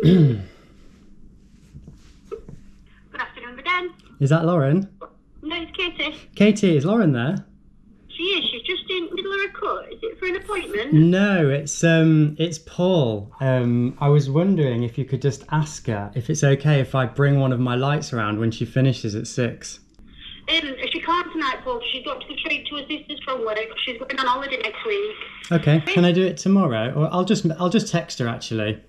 Good afternoon again. Is that Lauren? No, it's Katie. Katie, is Lauren there? She is. She's just in the middle of a cut. Is it for an appointment? No, it's Paul. I was wondering if you could just ask her if it's okay if I bring one of my lights around when she finishes at 6. She can't tonight, Paul. She's got to treat to her sisters from work. She's going on holiday next week. Okay. Can I do it tomorrow? Or I'll just text her actually.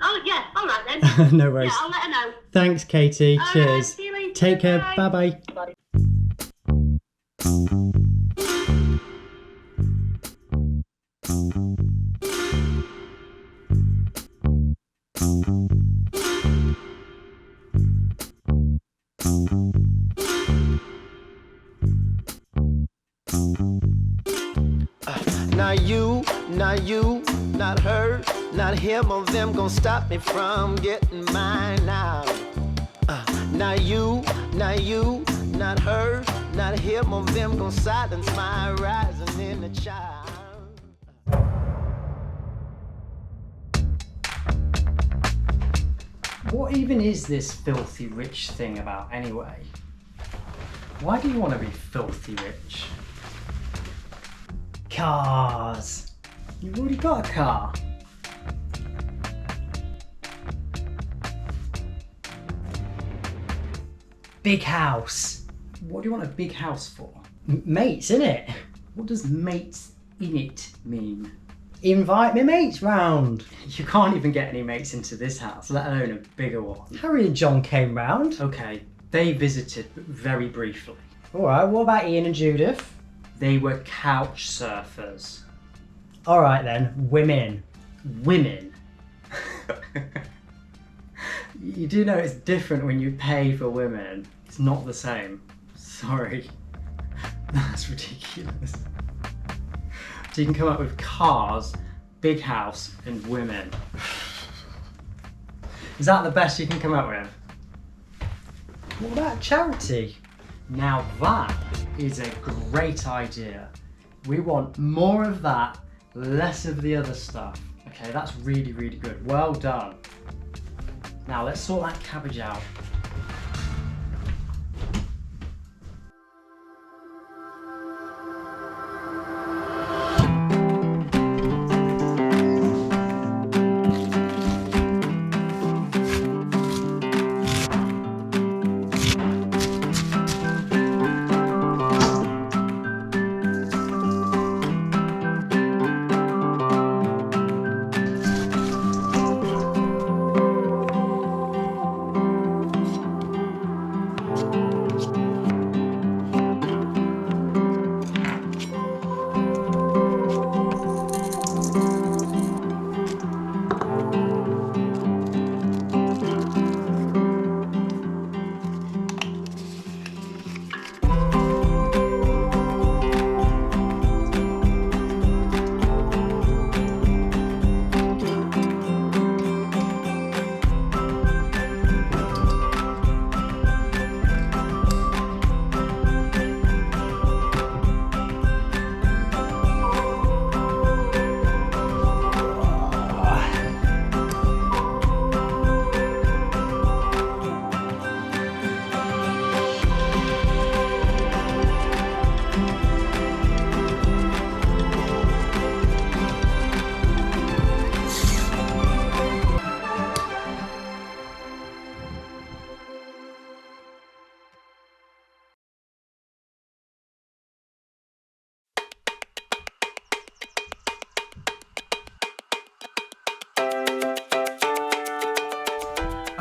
Oh, yeah. All right, then. No worries. Yeah, I'll let her know. Thanks, Katie. All Cheers. right, see you later. Take care. Bye. Bye-bye. Bye. Not you, not her, not him or them gon' stop me from getting mine now. Not you, not her, not him or them gon' silence my rising inner child. What even is this filthy rich thing about anyway? Why do you want to be filthy rich? Cars. You've already got a car. Big house. What do you want a big house for? Mates, innit? What does mates in it mean? Invite me mates round. You can't even get any mates into this house, let alone a bigger one. Harry and John came round. Okay, they visited, but very briefly. Alright, what about Ian and Judith? They were couch surfers. Alright then, women. Women. You do know it's different when you pay for women. It's not the same. Sorry. That's ridiculous. So you can come up with cars, big house, and women. Is that the best you can come up with? What about charity? Now that is a great idea. We want more of that, less of the other stuff. Okay, that's really, really good. Well done. Now let's sort that cabbage out.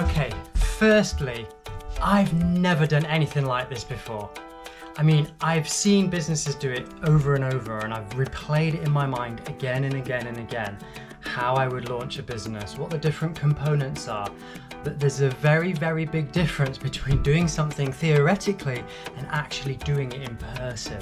Okay, firstly, I've never done anything like this before. I mean, I've seen businesses do it over and over, and I've replayed it in my mind again and again and again, how I would launch a business, what the different components are. But there's a very, very big difference between doing something theoretically and actually doing it in person.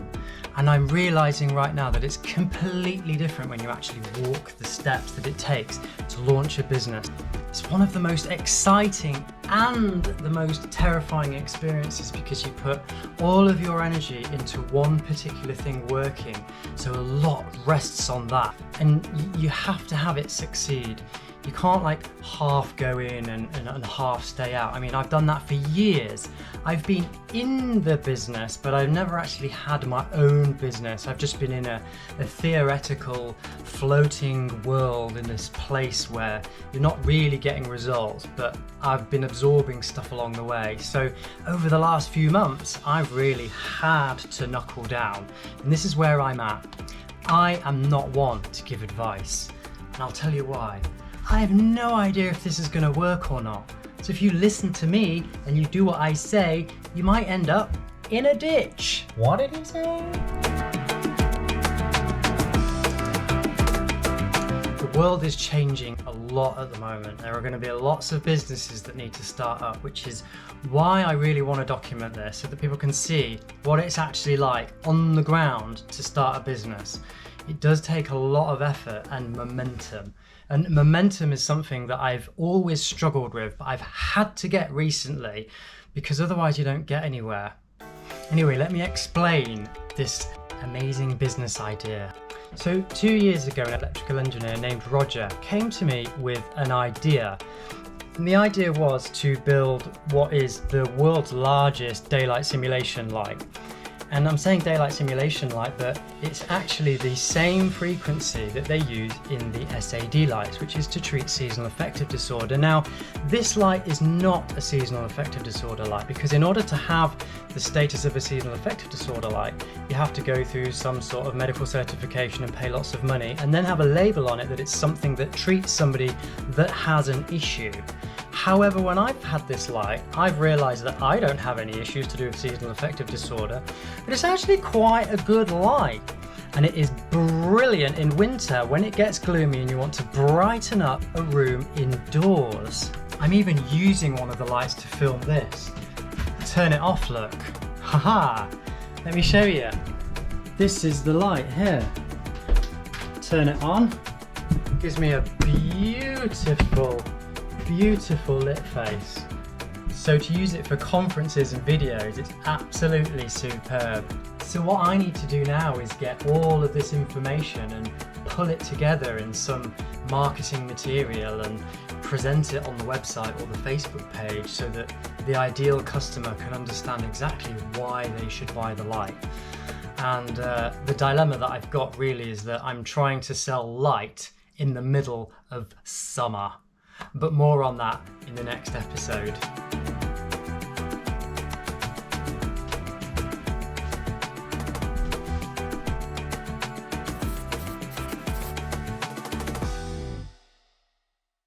And I'm realizing right now that it's completely different when you actually walk the steps that it takes to launch a business. It's one of the most exciting and the most terrifying experiences because you put all of your energy into one particular thing working, so a lot rests on that, and you have to have it succeed. You can't like half go in and half stay out. I mean, I've done that for years. I've been in the business, but I've never actually had my own business. I've just been in a theoretical floating world in this place where you're not really getting results, but I've been absorbing stuff along the way. So over the last few months, I've really had to knuckle down. And this is where I'm at. I am not one to give advice. And I'll tell you why. I have no idea if this is going to work or not. So if you listen to me and you do what I say, you might end up in a ditch. What did he say? The world is changing a lot at the moment. There are going to be lots of businesses that need to start up, which is why I really want to document this so that people can see what it's actually like on the ground to start a business. It does take a lot of effort and momentum. And momentum is something that I've always struggled with, but I've had to get recently because otherwise you don't get anywhere. Anyway, let me explain this amazing business idea. So 2 years ago, an electrical engineer named Roger came to me with an idea. And the idea was to build what is the world's largest daylight simulation light. And I'm saying daylight simulation light, but it's actually the same frequency that they use in the SAD lights, which is to treat seasonal affective disorder. Now, this light is not a seasonal affective disorder light because in order to have the status of a seasonal affective disorder light, you have to go through some sort of medical certification and pay lots of money and then have a label on it that it's something that treats somebody that has an issue. However, when I've had this light, I've realised that I don't have any issues to do with seasonal affective disorder, but it's actually quite a good light. And it is brilliant in winter when it gets gloomy and you want to brighten up a room indoors. I'm even using one of the lights to film this. Turn it off, look. Haha! Let me show you. This is the light here. Turn it on. Gives me a beautiful lit face. So to use it for conferences and videos, it's absolutely superb. So what I need to do now is get all of this information and pull it together in some marketing material and present it on the website or the Facebook page so that the ideal customer can understand exactly why they should buy the light. And the dilemma that I've got really is that I'm trying to sell light in the middle of summer. But more on that in the next episode.